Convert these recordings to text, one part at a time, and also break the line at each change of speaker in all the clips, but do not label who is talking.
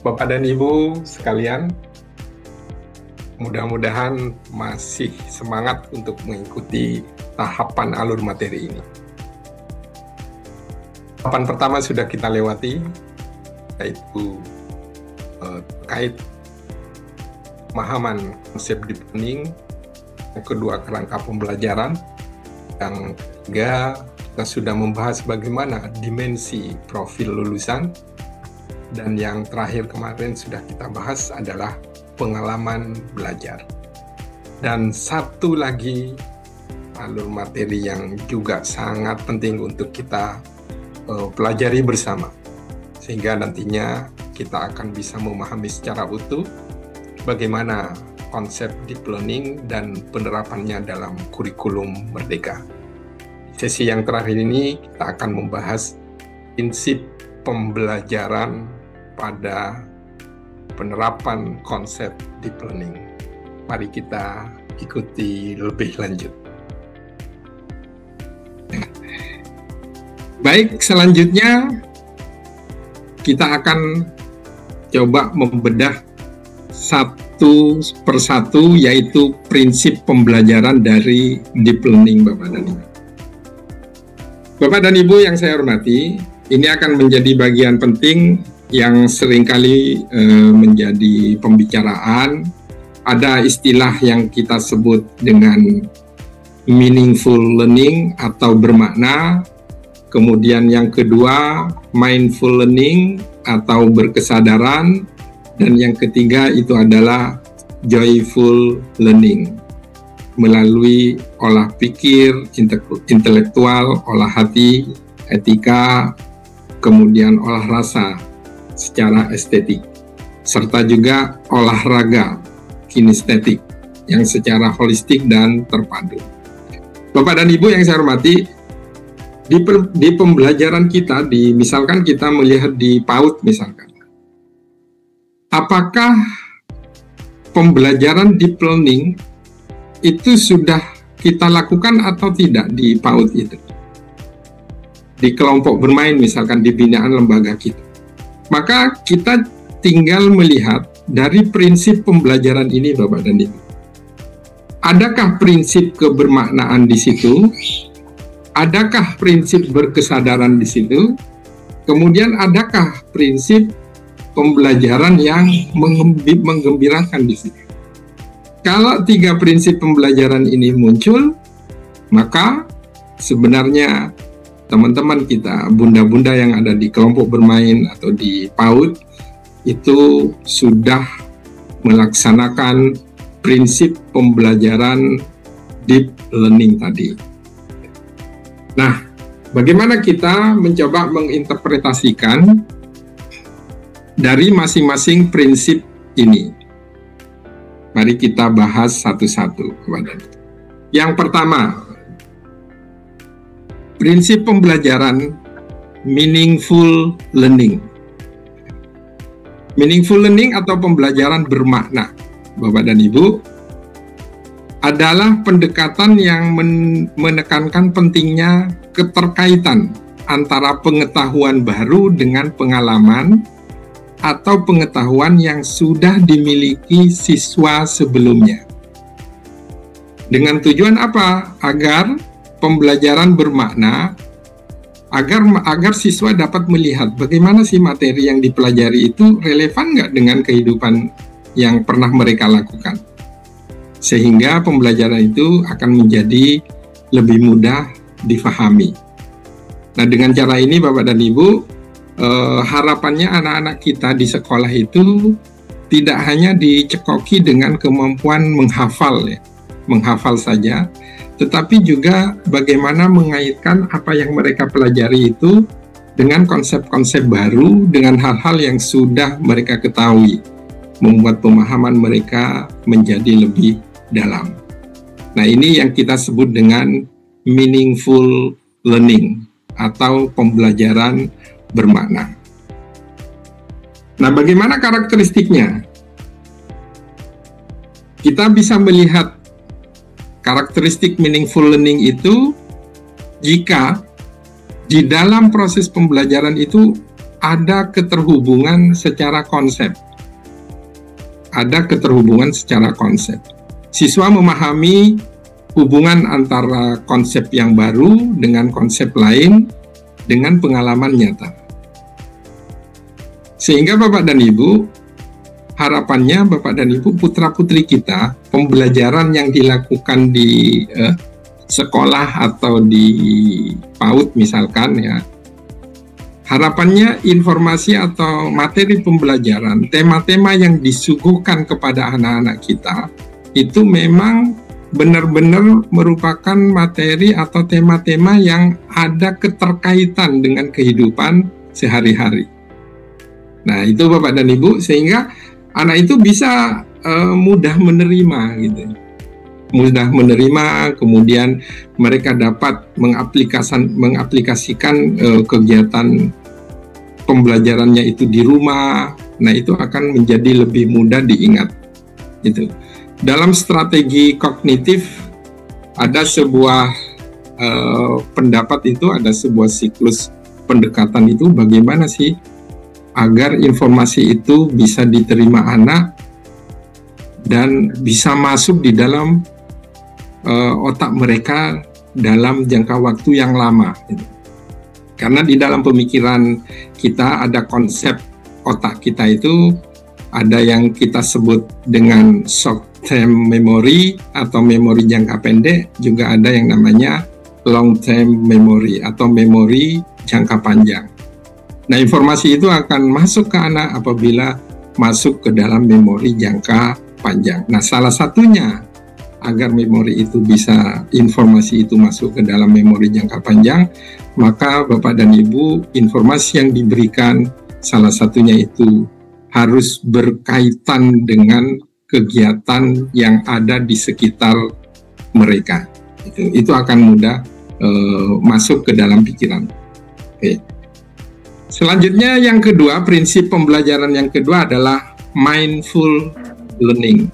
Bapak dan Ibu sekalian, mudah-mudahan masih semangat untuk mengikuti tahapan alur materi ini. Tahapan pertama sudah kita lewati, yaitu terkait pemahaman konsep deep learning, yang kedua kerangka pembelajaran, yang ketiga kita sudah membahas bagaimana dimensi profil lulusan, dan yang terakhir kemarin sudah kita bahas adalah pengalaman belajar. Dan satu lagi alur materi yang juga sangat penting untuk kita pelajari bersama, sehingga nantinya kita akan bisa memahami secara utuh bagaimana konsep deep learning dan penerapannya dalam kurikulum Merdeka. Di sesi yang terakhir ini kita akan membahas prinsip pembelajaran pada penerapan konsep deep learning. Mari kita ikuti lebih lanjut. Baik, selanjutnya kita akan coba membedah satu persatu, yaitu prinsip pembelajaran dari deep learning, Bapak dan Ibu. Bapak dan Ibu yang saya hormati, ini akan menjadi bagian penting yang seringkali menjadi pembicaraan. Ada istilah yang kita sebut dengan meaningful learning atau bermakna. Kemudian yang kedua, mindful learning atau berkesadaran. Dan yang ketiga itu adalah joyful learning, melalui olah pikir, intelektual, olah hati, etika, kemudian olah rasa secara estetik, serta juga olahraga kinestetik yang secara holistik dan terpadu. Bapak dan Ibu yang saya hormati, di pembelajaran kita, misalkan kita melihat di PAUD misalkan, apakah pembelajaran deep learning itu sudah kita lakukan atau tidak di PAUD itu? Di kelompok bermain misalkan di binaan lembaga kita. Maka kita tinggal melihat dari prinsip pembelajaran ini, Bapak dan Ibu. Adakah prinsip kebermaknaan di situ? Adakah prinsip berkesadaran di situ? Kemudian adakah prinsip pembelajaran yang menggembirakan di situ? Kalau tiga prinsip pembelajaran ini muncul, maka sebenarnya teman-teman kita, bunda-bunda yang ada di kelompok bermain atau di PAUD, itu sudah melaksanakan prinsip pembelajaran deep learning tadi. Nah, bagaimana kita mencoba menginterpretasikan dari masing-masing prinsip ini? Mari kita bahas satu-satu. Yang pertama, prinsip pembelajaran meaningful learning. Meaningful learning atau pembelajaran bermakna, Bapak dan Ibu, adalah pendekatan yang menekankan pentingnya keterkaitan antara pengetahuan baru dengan pengalaman atau pengetahuan yang sudah dimiliki siswa sebelumnya. Dengan tujuan apa? Agar pembelajaran bermakna, agar siswa dapat melihat bagaimana sih materi yang dipelajari itu relevan nggak dengan kehidupan yang pernah mereka lakukan. Sehingga pembelajaran itu akan menjadi lebih mudah difahami. Nah, dengan cara ini Bapak dan Ibu, harapannya anak-anak kita di sekolah itu tidak hanya dicekoki dengan kemampuan menghafal ya, menghafal saja, tetapi juga bagaimana mengaitkan apa yang mereka pelajari itu dengan konsep-konsep baru, dengan hal-hal yang sudah mereka ketahui, membuat pemahaman mereka menjadi lebih dalam. Nah, ini yang kita sebut dengan meaningful learning atau pembelajaran bermakna. Nah, bagaimana karakteristiknya? Kita bisa melihat karakteristik meaningful learning itu jika di dalam proses pembelajaran itu ada keterhubungan secara konsep. Ada keterhubungan secara konsep. Siswa memahami hubungan antara konsep yang baru dengan konsep lain dengan pengalaman nyata. Sehingga Bapak dan Ibu, harapannya Bapak dan Ibu, putra-putri kita, pembelajaran yang dilakukan di sekolah atau di PAUD misalkan ya, harapannya informasi atau materi pembelajaran, tema-tema yang disuguhkan kepada anak-anak kita itu memang benar-benar merupakan materi atau tema-tema yang ada keterkaitan dengan kehidupan sehari-hari. Nah, itu Bapak dan Ibu, sehingga anak itu bisa mudah menerima gitu. Mudah menerima, kemudian mereka dapat mengaplikasikan kegiatan pembelajarannya itu di rumah. Nah, itu akan menjadi lebih mudah diingat. Gitu. Dalam strategi kognitif ada sebuah pendapat itu, ada sebuah siklus pendekatan itu, bagaimana sih agar informasi itu bisa diterima anak dan bisa masuk di dalam otak mereka dalam jangka waktu yang lama. Karena di dalam pemikiran kita ada konsep otak kita itu, ada yang kita sebut dengan short term memory atau memori jangka pendek, juga ada yang namanya long term memory atau memori jangka panjang. Nah, informasi itu akan masuk ke anak apabila masuk ke dalam memori jangka panjang. Nah, salah satunya agar memori itu bisa, informasi itu masuk ke dalam memori jangka panjang, maka Bapak dan Ibu, informasi yang diberikan salah satunya itu harus berkaitan dengan kegiatan yang ada di sekitar mereka. Itu akan mudah masuk ke dalam pikiran. Oke. Selanjutnya yang kedua, prinsip pembelajaran yang kedua adalah mindful learning.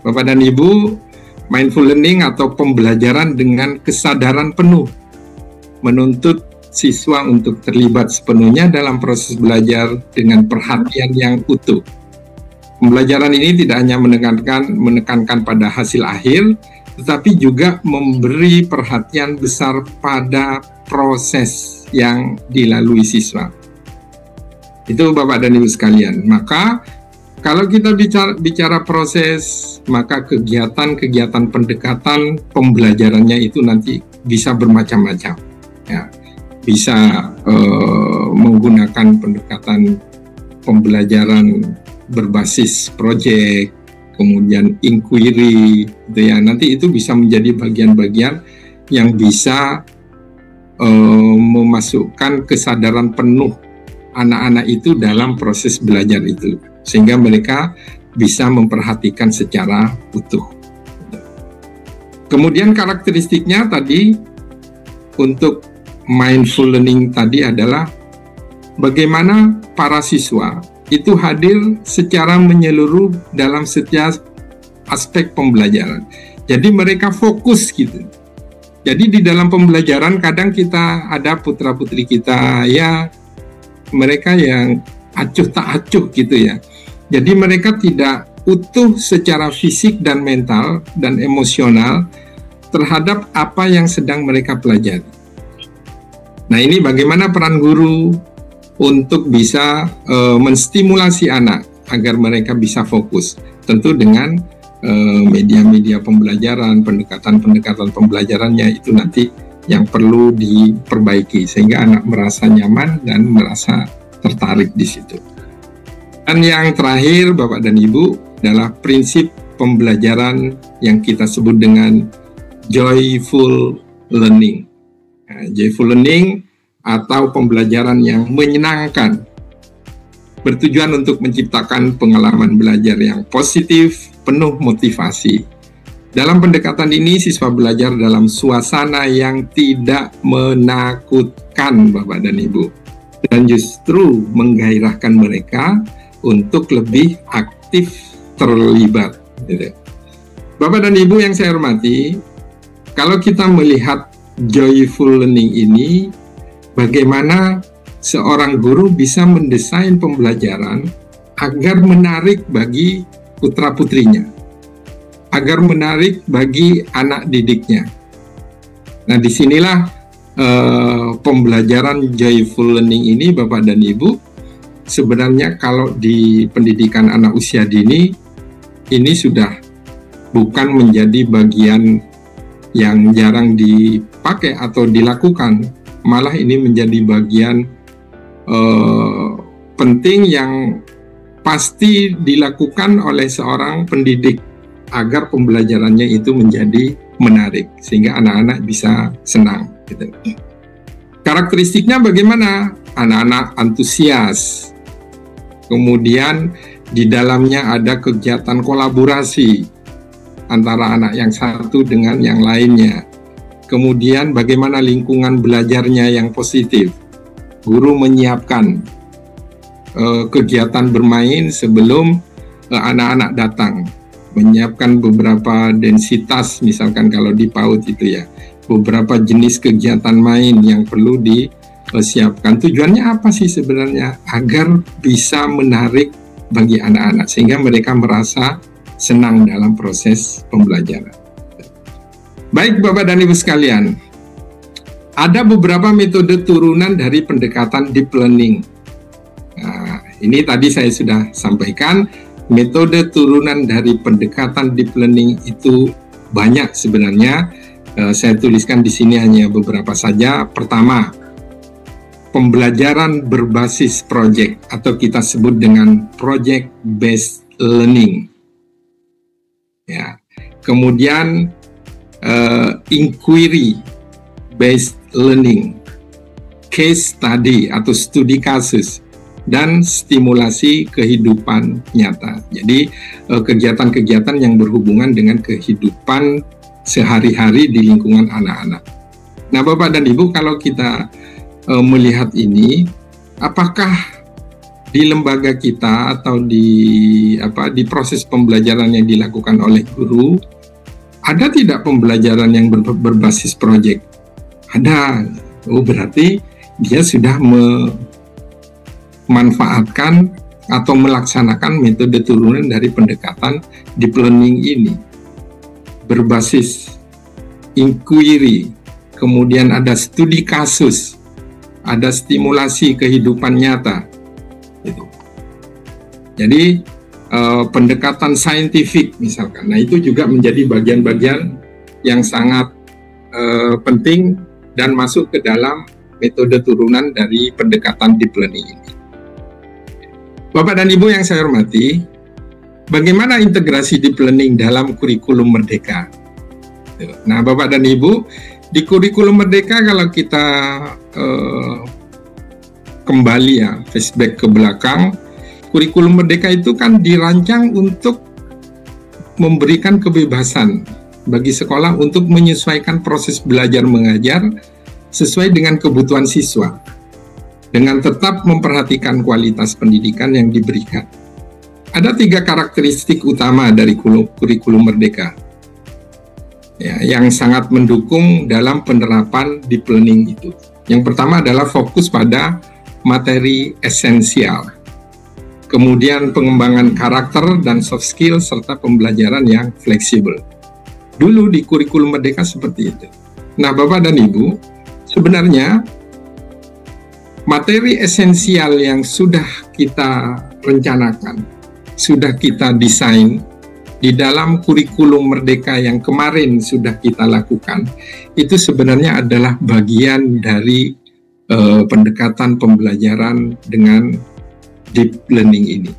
Bapak dan Ibu, mindful learning atau pembelajaran dengan kesadaran penuh menuntut siswa untuk terlibat sepenuhnya dalam proses belajar dengan perhatian yang utuh. Pembelajaran ini tidak hanya menekankan pada hasil akhir, tetapi juga memberi perhatian besar pada proses yang dilalui siswa. Itu Bapak dan Ibu sekalian. Maka kalau kita bicara proses, maka kegiatan-kegiatan pendekatan pembelajarannya itu nanti bisa bermacam-macam. Ya, bisa menggunakan pendekatan pembelajaran berbasis proyek, kemudian inquiry, gitu ya. Nanti itu bisa menjadi bagian-bagian yang bisa memasukkan kesadaran penuh anak-anak itu dalam proses belajar itu, sehingga mereka bisa memperhatikan secara utuh. Kemudian karakteristiknya tadi untuk mindful learning tadi adalah bagaimana para siswa itu hadir secara menyeluruh dalam setiap aspek pembelajaran. Jadi mereka fokus gitu. Jadi di dalam pembelajaran kadang kita ada putra-putri kita ya, mereka yang acuh tak acuh gitu ya. Jadi mereka tidak utuh secara fisik dan mental dan emosional terhadap apa yang sedang mereka pelajari. Nah, ini bagaimana peran guru untuk bisa menstimulasi anak agar mereka bisa fokus. Tentu dengan media-media pembelajaran, pendekatan-pendekatan pembelajarannya itu nanti yang perlu diperbaiki sehingga anak merasa nyaman dan merasa tertarik di situ. Dan yang terakhir Bapak dan Ibu adalah prinsip pembelajaran yang kita sebut dengan joyful learning. Nah, joyful learning atau pembelajaran yang menyenangkan bertujuan untuk menciptakan pengalaman belajar yang positif, penuh motivasi. Dalam pendekatan ini, siswa belajar dalam suasana yang tidak menakutkan, Bapak dan Ibu, dan justru menggairahkan mereka untuk lebih aktif terlibat. Bapak dan Ibu yang saya hormati, kalau kita melihat joyful learning ini, bagaimana seorang guru bisa mendesain pembelajaran agar menarik bagi putra-putrinya, agar menarik bagi anak didiknya. Nah, disinilah pembelajaran joyful learning ini, Bapak dan Ibu, sebenarnya kalau di pendidikan anak usia dini, ini sudah bukan menjadi bagian yang jarang dipakai atau dilakukan, malah ini menjadi bagian penting yang pasti dilakukan oleh seorang pendidik agar pembelajarannya itu menjadi menarik sehingga anak-anak bisa senang gitu. Karakteristiknya bagaimana? Anak-anak antusias, kemudian di dalamnya ada kegiatan kolaborasi antara anak yang satu dengan yang lainnya, kemudian bagaimana lingkungan belajarnya yang positif. Guru menyiapkan kegiatan bermain sebelum anak-anak datang, menyiapkan beberapa densitas, misalkan kalau di PAUD itu ya, beberapa jenis kegiatan main yang perlu disiapkan. Tujuannya apa sih sebenarnya? Agar bisa menarik bagi anak-anak sehingga mereka merasa senang dalam proses pembelajaran. Baik Bapak dan Ibu sekalian, ada beberapa metode turunan dari pendekatan deep learning. Nah, ini tadi saya sudah sampaikan, metode turunan dari pendekatan deep learning itu banyak sebenarnya. Saya tuliskan di sini hanya beberapa saja. Pertama, pembelajaran berbasis project atau kita sebut dengan project based learning. Ya. Kemudian inquiry based learning, case study atau studi kasus, dan stimulasi kehidupan nyata. Jadi kegiatan-kegiatan yang berhubungan dengan kehidupan sehari-hari di lingkungan anak-anak. Nah, Bapak dan Ibu, kalau kita melihat ini, apakah di lembaga kita atau di proses pembelajaran yang dilakukan oleh guru, ada tidak pembelajaran yang berbasis proyek? Ada. Oh, berarti dia sudah memanfaatkan atau melaksanakan metode turunan dari pendekatan deep learning ini. Berbasis inquiry, kemudian ada studi kasus, ada stimulasi kehidupan nyata. Gitu. Jadi pendekatan saintifik misalkan, nah itu juga menjadi bagian-bagian yang sangat penting dan masuk ke dalam metode turunan dari pendekatan deep learning ini. Bapak dan Ibu yang saya hormati, bagaimana integrasi deep learning dalam kurikulum Merdeka? Nah, Bapak dan Ibu, di kurikulum Merdeka kalau kita kembali ya, flashback ke belakang, kurikulum Merdeka itu kan dirancang untuk memberikan kebebasan bagi sekolah untuk menyesuaikan proses belajar mengajar sesuai dengan kebutuhan siswa, dengan tetap memperhatikan kualitas pendidikan yang diberikan. Ada 3 karakteristik utama dari kurikulum Merdeka ya, yang sangat mendukung dalam penerapan deep learning itu. Yang pertama adalah fokus pada materi esensial, kemudian pengembangan karakter dan soft skill, serta pembelajaran yang fleksibel. Dulu di kurikulum Merdeka seperti itu. Nah, Bapak dan Ibu, sebenarnya materi esensial yang sudah kita rencanakan, sudah kita desain di dalam kurikulum Merdeka yang kemarin sudah kita lakukan, itu sebenarnya adalah bagian dari pendekatan pembelajaran dengan deep learning ini.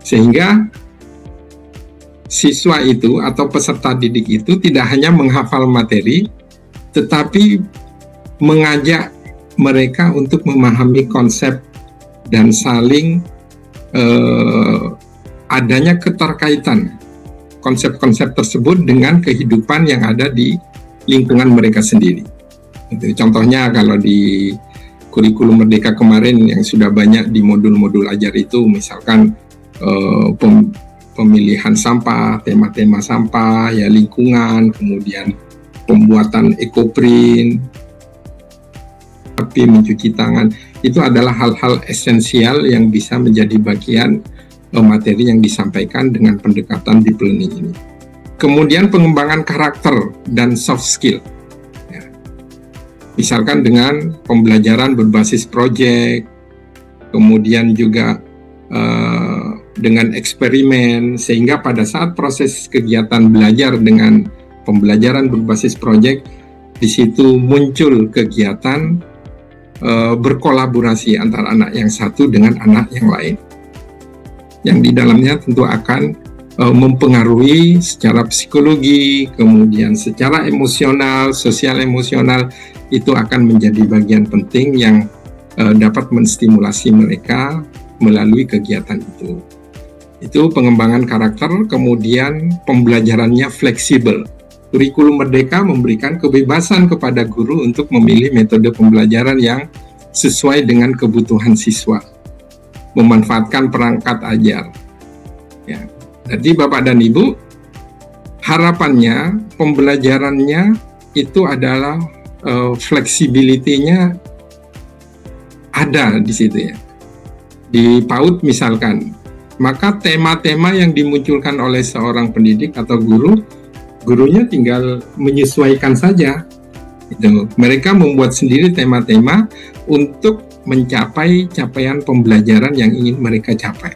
Sehingga siswa itu atau peserta didik itu tidak hanya menghafal materi, tetapi mengajak mereka untuk memahami konsep dan saling adanya keterkaitan konsep-konsep tersebut dengan kehidupan yang ada di lingkungan mereka sendiri. Contohnya kalau di kurikulum Merdeka kemarin yang sudah banyak di modul-modul ajar itu, misalkan pemilihan sampah, tema-tema sampah, ya lingkungan, kemudian pembuatan ekoprint, tapi mencuci tangan, itu adalah hal-hal esensial yang bisa menjadi bagian materi yang disampaikan dengan pendekatan deep learning ini. Kemudian pengembangan karakter dan soft skill. Ya. Misalkan dengan pembelajaran berbasis proyek, kemudian juga dengan eksperimen, sehingga pada saat proses kegiatan belajar dengan pembelajaran berbasis proyek, di situ muncul kegiatan berkolaborasi antara anak yang satu dengan anak yang lain, yang di dalamnya tentu akan mempengaruhi secara psikologi, kemudian secara emosional, sosial emosional, itu akan menjadi bagian penting yang dapat menstimulasi mereka melalui kegiatan itu. Itu pengembangan karakter, kemudian pembelajarannya fleksibel. Kurikulum Merdeka memberikan kebebasan kepada guru untuk memilih metode pembelajaran yang sesuai dengan kebutuhan siswa, memanfaatkan perangkat ajar. Ya. Jadi Bapak dan Ibu, harapannya pembelajarannya itu adalah fleksibilitinya ada di situ ya. Di PAUD misalkan, maka tema-tema yang dimunculkan oleh seorang pendidik atau gurunya tinggal menyesuaikan saja. Gitu. Mereka membuat sendiri tema-tema untuk mencapai capaian pembelajaran yang ingin mereka capai.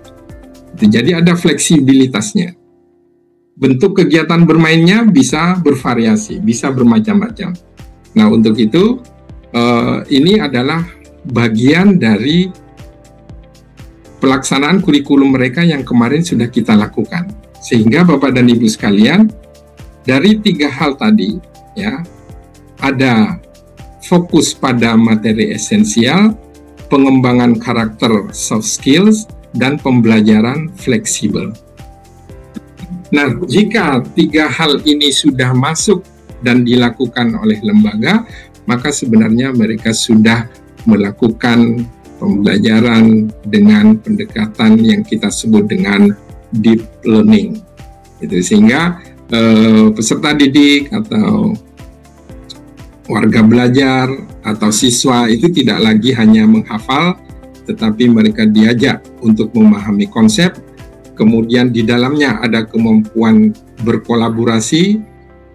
Jadi ada fleksibilitasnya. Bentuk kegiatan bermainnya bisa bervariasi, bisa bermacam-macam. Nah, untuk itu ini adalah bagian dari pelaksanaan kurikulum mereka yang kemarin sudah kita lakukan. Sehingga Bapak dan Ibu sekalian, dari 3 hal tadi, ya, ada fokus pada materi esensial, pengembangan karakter soft skills, dan pembelajaran fleksibel. Nah, jika 3 hal ini sudah masuk dan dilakukan oleh lembaga, maka sebenarnya mereka sudah melakukan pembelajaran dengan pendekatan yang kita sebut dengan deep learning. Itu sehingga peserta didik atau warga belajar atau siswa itu tidak lagi hanya menghafal, tetapi mereka diajak untuk memahami konsep, kemudian di dalamnya ada kemampuan berkolaborasi,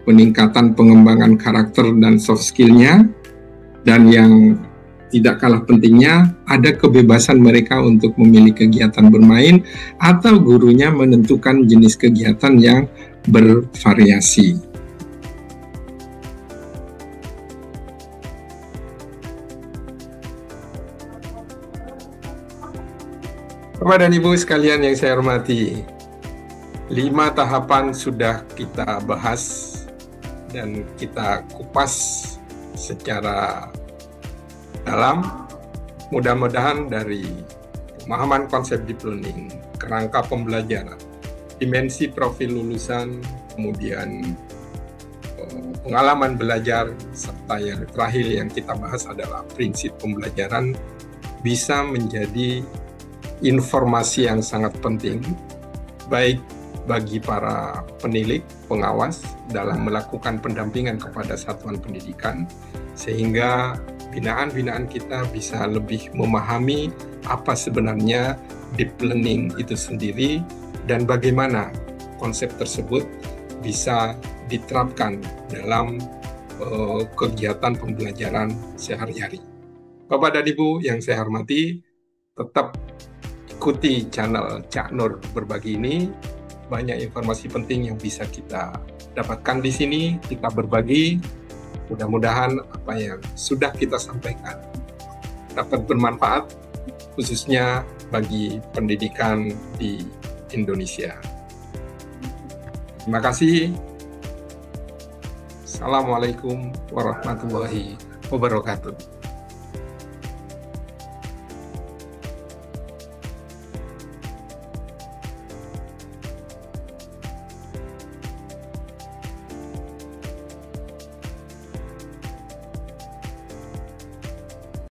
peningkatan pengembangan karakter dan soft skill-nya, dan yang tidak kalah pentingnya ada kebebasan mereka untuk memilih kegiatan bermain atau gurunya menentukan jenis kegiatan yang bervariasi. Bapak dan Ibu sekalian yang saya hormati, 5 tahapan sudah kita bahas dan kita kupas secara dalam. Mudah-mudahan dari pemahaman konsep deep learning, kerangka pembelajaran, dimensi profil lulusan, kemudian pengalaman belajar, serta yang terakhir yang kita bahas adalah prinsip pembelajaran, bisa menjadi informasi yang sangat penting, baik bagi para penilik, pengawas dalam melakukan pendampingan kepada satuan pendidikan, sehingga binaan-binaan kita bisa lebih memahami apa sebenarnya deep learning itu sendiri dan bagaimana konsep tersebut bisa diterapkan dalam kegiatan pembelajaran sehari-hari. Bapak dan Ibu yang saya hormati, tetap ikuti channel Cak Nur Berbagi ini. Banyak informasi penting yang bisa kita dapatkan di sini, kita berbagi. Mudah-mudahan apa yang sudah kita sampaikan dapat bermanfaat, khususnya bagi pendidikan di Indonesia. Terima kasih. Assalamualaikum warahmatullahi wabarakatuh.